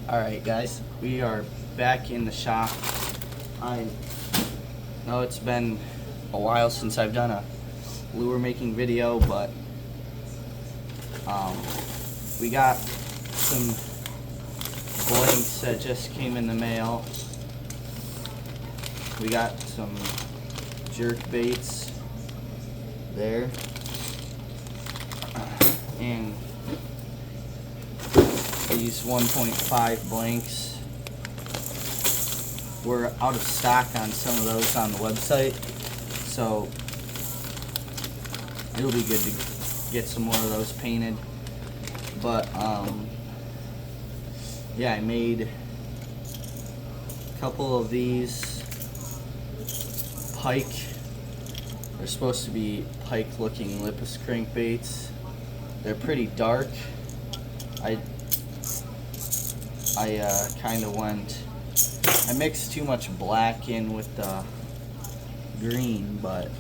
Alright guys, we are back in the shop. I know it's been a while since I've done a lure making video, but we got some blanks that just came in the mail. We got some jerk baits there, and these 1.5 blanks. We're out of stock on some of those on the website, so it'll be good to get some more of those painted. But yeah, I made a couple of these pike. They're supposed to be pike looking lipless crankbaits. They're pretty dark. I kind of I mixed too much black in with the green, but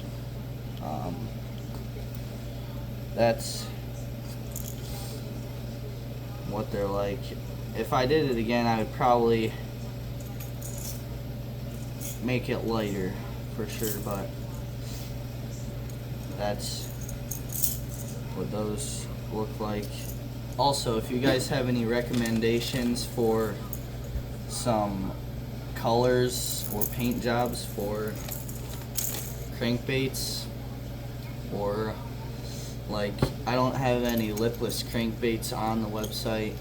that's what they're like. If I did it again, I would probably make it lighter for sure, but that's what those look like. Also, if you guys have any recommendations for some colors or paint jobs for crankbaits, or like, I don't have any lipless crankbaits on the website,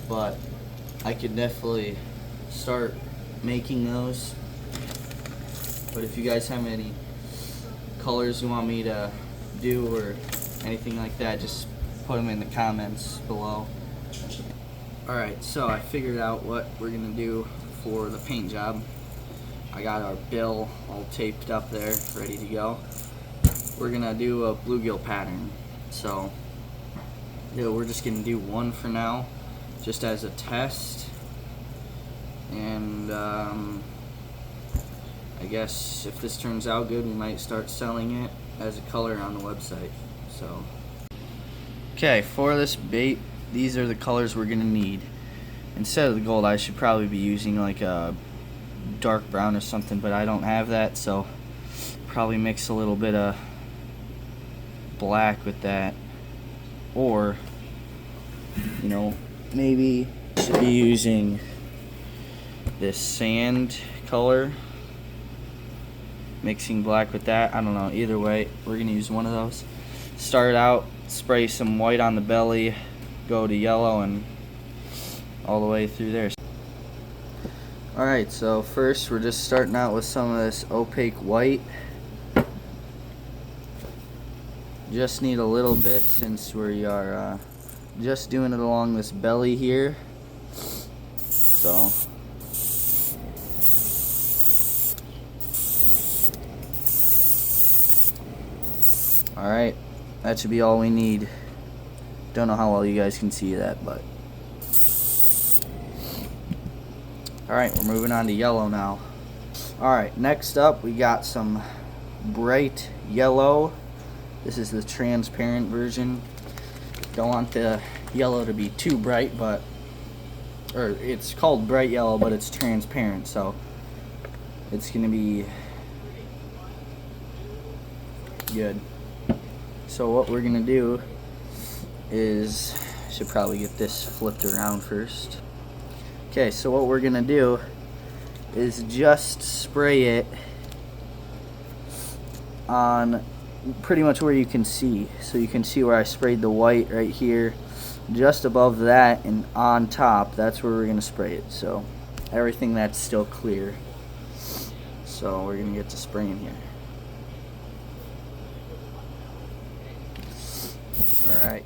but I could definitely start making those. But if you guys have any colors you want me to do or anything like that, just put them in the comments below. Alright, so I figured out what we're gonna do for the paint job. I got our bill all taped up there, ready to go. We're gonna do a bluegill pattern. So yeah, we're just gonna do one for now, just as a test. And I guess if this turns out good, we might start selling it as a color on the website. So okay, for this bait, these are the colors we're gonna need. Instead of the gold, I should probably be using like a dark brown or something, but I don't have that, so probably mix a little bit of black with that. Or, you know, maybe should be using this sand color, mixing black with that. I don't know, either way, we're gonna use one of those. Start out, spray some white on the belly, go to yellow, and all the way through there. Alright, so first we're just starting out with some of this opaque white. Just need a little bit since we are just doing it along this belly here. So alright, that should be all we need. Don't know how well you guys can see that, but alright, we're moving on to yellow now. Alright, next up we got some bright yellow. This is the transparent version. Don't want the yellow to be too bright, but it's called bright yellow, but it's transparent, so it's gonna be good. So what we're gonna do is, should probably get this flipped around first. Okay, so what we're gonna do is just spray it on pretty much where you can see. So you can see where I sprayed the white right here, just above that, and on top, that's where we're gonna spray it. So everything that's still clear. So we're gonna get to spraying here. Alright.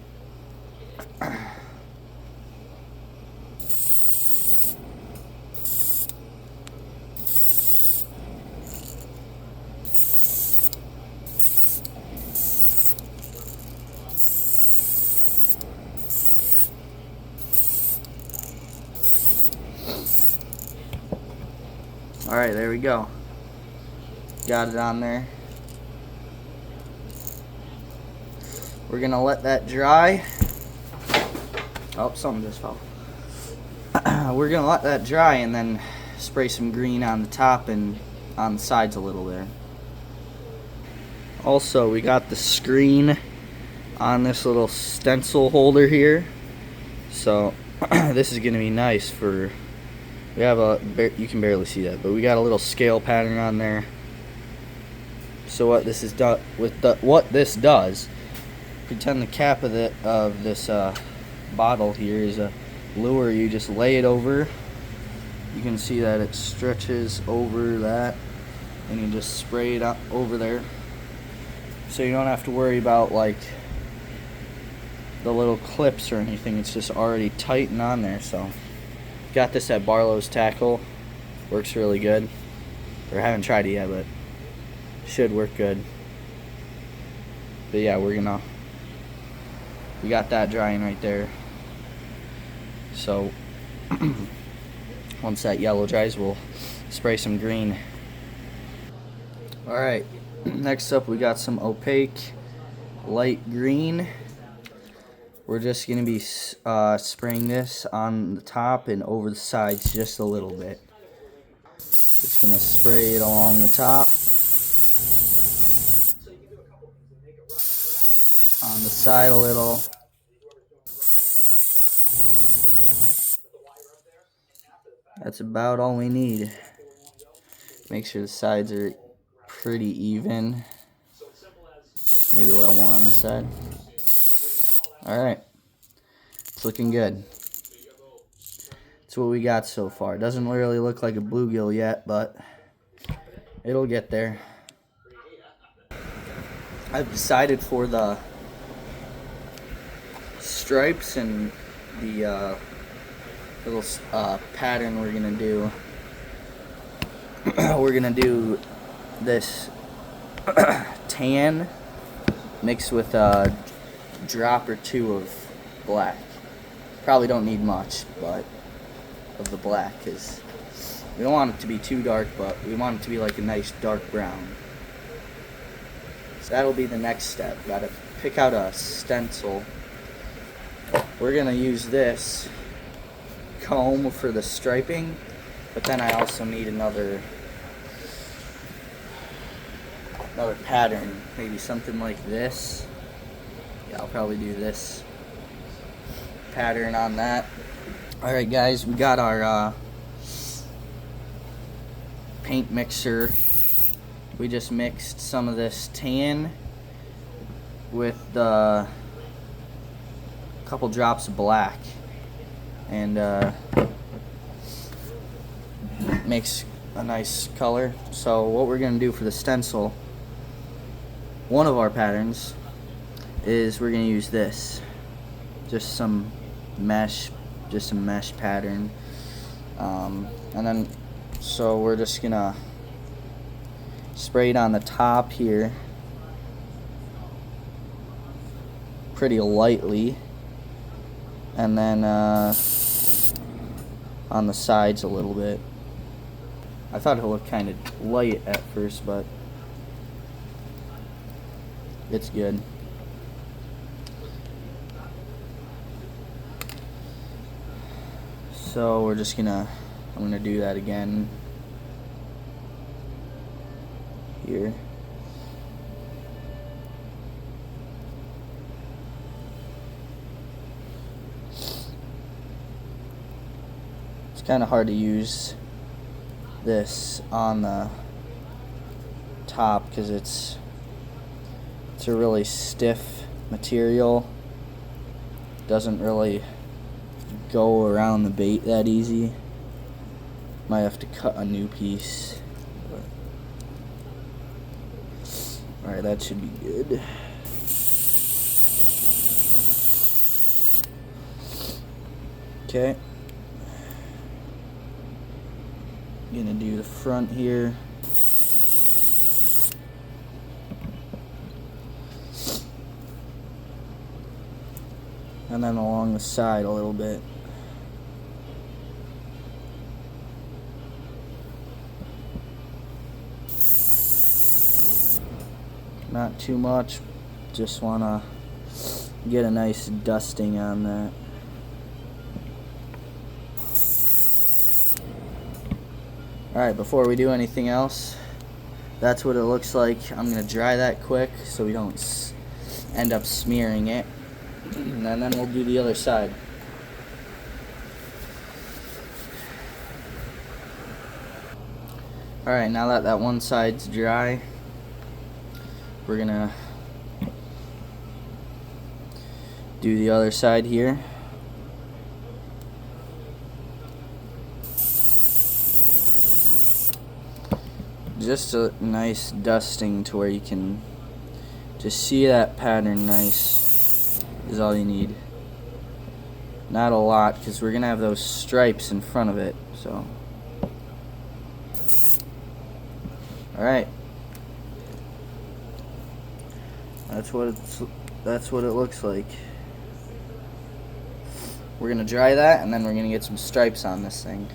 Alright, there we go. Got it on there. We're gonna let that dry. Oh, something just fell. we're gonna let that dry and then spray some green on the top and on the sides a little there. Also, we got the screen on this little stencil holder here, so this is gonna be nice for, we have a, you can barely see that, but we got a little scale pattern on there. So what this is what this does, pretend the cap of this bottle here is a lure. You just lay it over, you can see that it stretches over that, and you just spray it up over there, so you don't have to worry about like the little clips or anything. It's just already tight and on there. So got this at Barlow's Tackle, works really good, or haven't tried it yet, but should work good. But yeah, we got that drying right there. So once that yellow dries, we'll spray some green. Alright, next up we got some opaque light green. We're just going to be spraying this on the top and over the sides just a little bit. Just going to spray it along the top, on the side a little. That's about all we need. Make sure the sides are pretty even. Maybe a little more on the side. Alright. It's looking good. That's what we got so far. Doesn't really look like a bluegill yet, but it'll get there. I've decided for the stripes and the little pattern we're gonna do. We're gonna do this tan mixed with a drop or two of black. Probably don't need much, but of the black, because we don't want it to be too dark, but we want it to be like a nice dark brown. So that'll be the next step. Gotta pick out a stencil. We're gonna use this comb for the striping, but then I also need another pattern, maybe something like this. Yeah, I'll probably do this pattern on that. Alright guys, we got our paint mixer. We just mixed some of this tan with a couple drops of black, and makes a nice color. So what we're gonna do for the stencil, one of our patterns, is we're gonna use this, just some mesh pattern, and then so we're just gonna spray it on the top here pretty lightly, and then on the sides a little bit. I thought it looked kind of light at first, but it's good. So I'm gonna do that again here. It's kind of hard to use this on the top because it's a really stiff material. Doesn't really go around the bait that easy. Might have to cut a new piece. Alright, that should be good. Okay. Gonna do the front here. And then along the side a little bit. Not too much, just wanna get a nice dusting on that. Alright, before we do anything else, that's what it looks like. I'm going to dry that quick so we don't end up smearing it. And then we'll do the other side. Alright, now that that one side's dry, we're going to do the other side here. Just a nice dusting to where you can just see that pattern nice is all you need. Not a lot, because we're going to have those stripes in front of it. So, alright. That's what it looks like. We're going to dry that, and then we're going to get some stripes on this thing.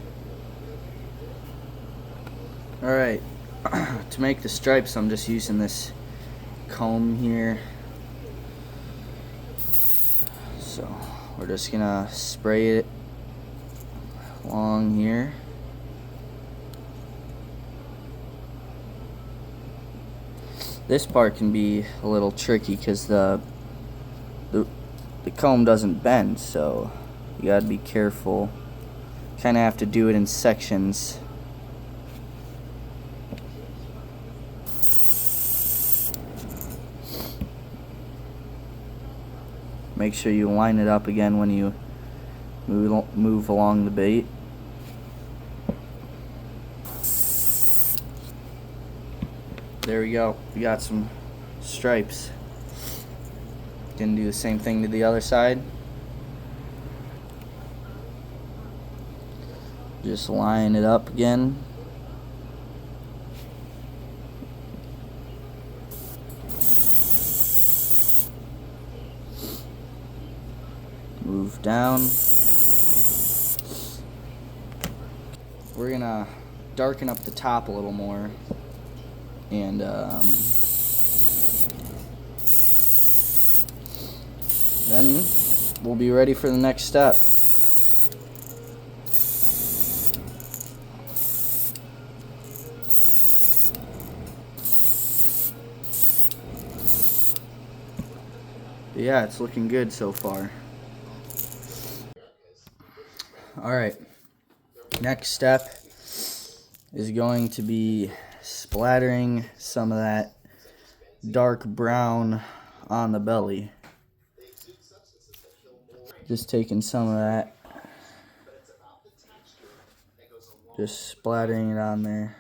Alright. To make the stripes, I'm just using this comb here. So we're just gonna spray it along here. This part can be a little tricky because the comb doesn't bend, so you gotta be careful. Kind of have to do it in sections. Make sure you line it up again when you move along the bait. There we go. We got some stripes. Gonna do the same thing to the other side. Just line it up again. Move down. We're gonna darken up the top a little more, and then we'll be ready for the next step. But yeah, it's looking good so far. Alright, next step is going to be splattering some of that dark brown on the belly. Just taking some of that, just splattering it on there.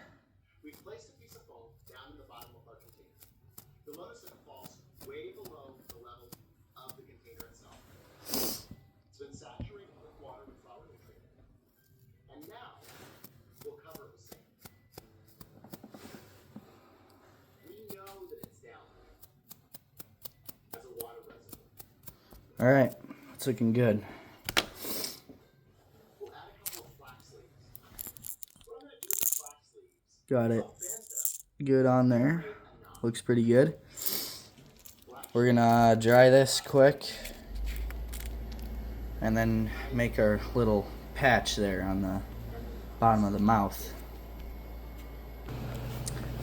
Alright, it's looking good. Got it good on there. Looks pretty good. We're gonna dry this quick and then make our little patch there on the bottom of the mouth.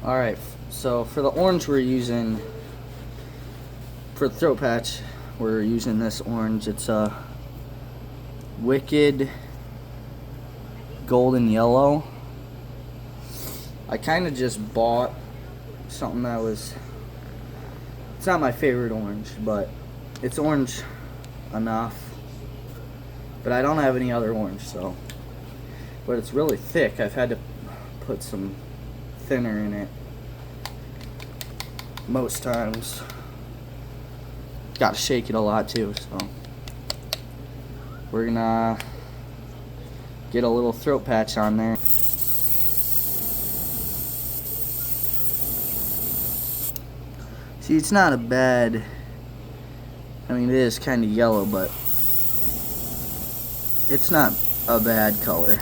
Alright, so for the orange we're using, for the throat patch, we're using this orange. It's a Wicked golden yellow. I kind of just bought something that was, it's not my favorite orange, but it's orange enough. But I don't have any other orange, so. But it's really thick. I've had to put some thinner in it most times. Got to shake it a lot too, so. We're gonna get a little throat patch on there. See, it's not a bad, I mean, it is kind of yellow, but it's not a bad color.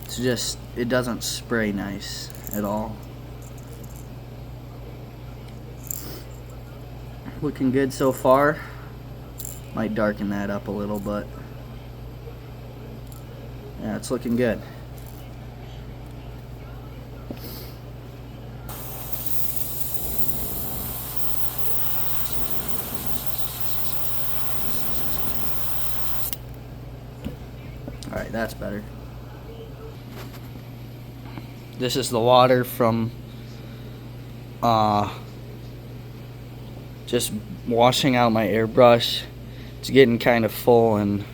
It's just, it doesn't spray nice at all. Looking good so far. Might darken that up a little, but Yeah, it's looking good. Alright, that's better. This is the water from just washing out my airbrush. It's getting kind of full and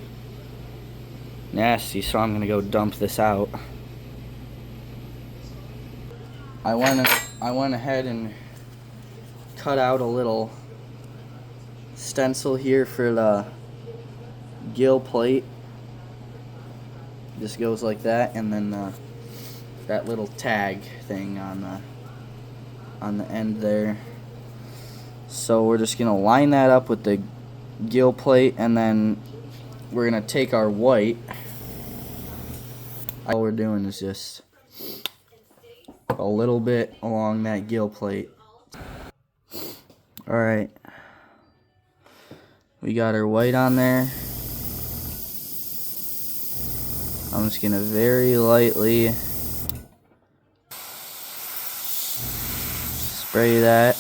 nasty, so I'm gonna go dump this out. I went ahead and cut out a little stencil here for the gill plate. Just goes like that, and then that little tag thing on the end there. So we're just gonna line that up with the gill plate, and then we're gonna take our white. All we're doing is just a little bit along that gill plate. Alright, we got our white on there. I'm just gonna very lightly spray that.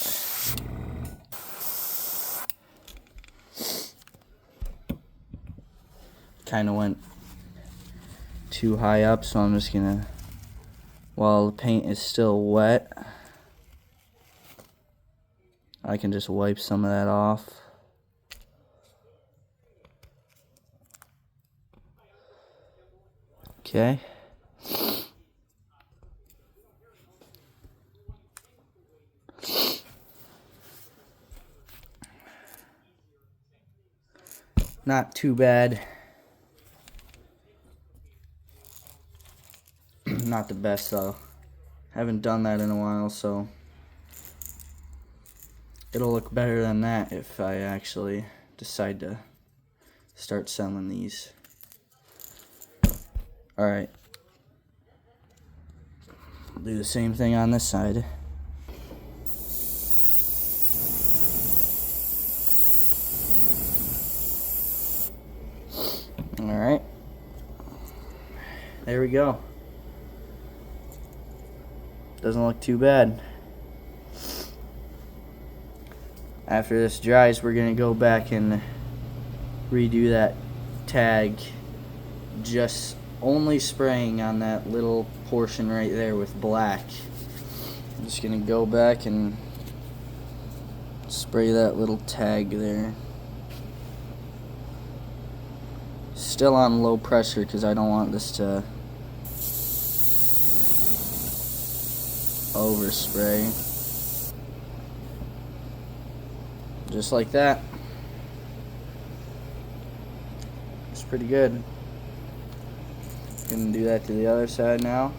Kind of went too high up, so I'm just gonna, while the paint is still wet, I can just wipe some of that off. Okay. Not too bad. Not the best though. Haven't done that in a while, so it'll look better than that if I actually decide to start selling these. Alright. Do the same thing on this side. Alright. There we go. Doesn't look too bad. After this dries, we're gonna go back and redo that tag, just only spraying on that little portion right there with black. I'm just gonna go back and spray that little tag there. Still on low pressure because I don't want this to overspray. Just like that. It's pretty good. Gonna do that to the other side now.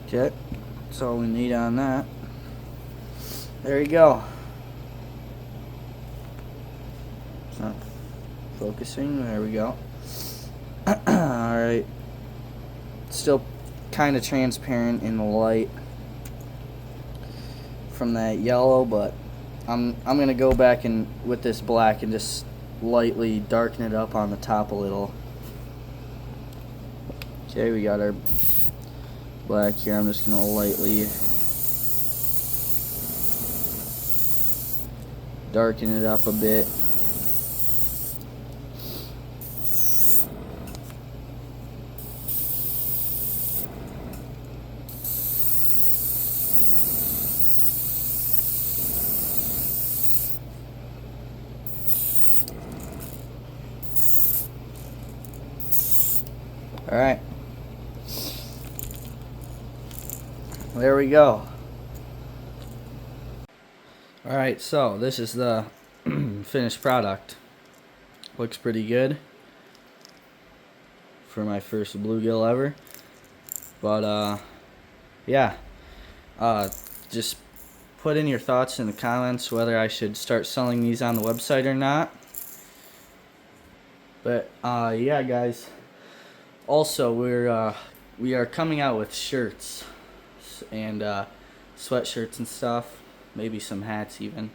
Okay, that's all we need on that. There you go. It's not focusing. There we go. Alright. Still kind of transparent in the light from that yellow, but I'm gonna go back and with this black and just lightly darken it up on the top a little. Okay, we got our black here. I'm just gonna lightly darken it up a bit. Alright. There we go. Alright, so this is the finished product. Looks pretty good for my first bluegill ever. But yeah. Just put in your thoughts in the comments whether I should start selling these on the website or not. But yeah, guys. Also, we are coming out with shirts and sweatshirts and stuff, maybe some hats even.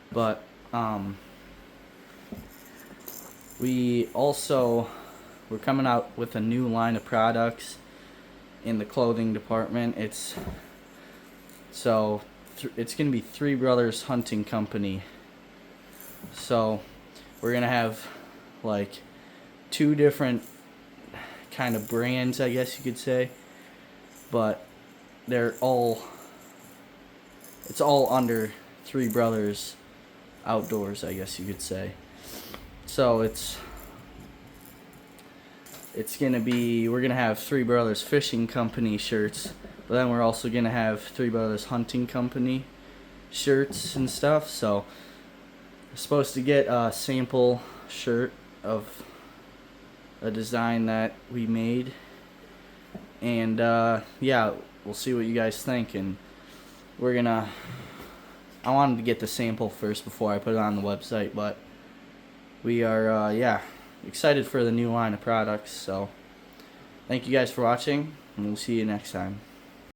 But we're coming out with a new line of products in the clothing department. It's gonna be Three Brothers Hunting Company. So we're gonna have like two different kind of brands, I guess you could say, but it's all under Three Brothers Outdoors, I guess you could say. So we're gonna have Three Brothers Fishing Company shirts, but then we're also gonna have Three Brothers Hunting Company shirts and stuff. So we're supposed to get a sample shirt of a design that we made, and yeah, we'll see what you guys think. And I wanted to get the sample first before I put it on the website, but we are excited for the new line of products. So thank you guys for watching, and we'll see you next time.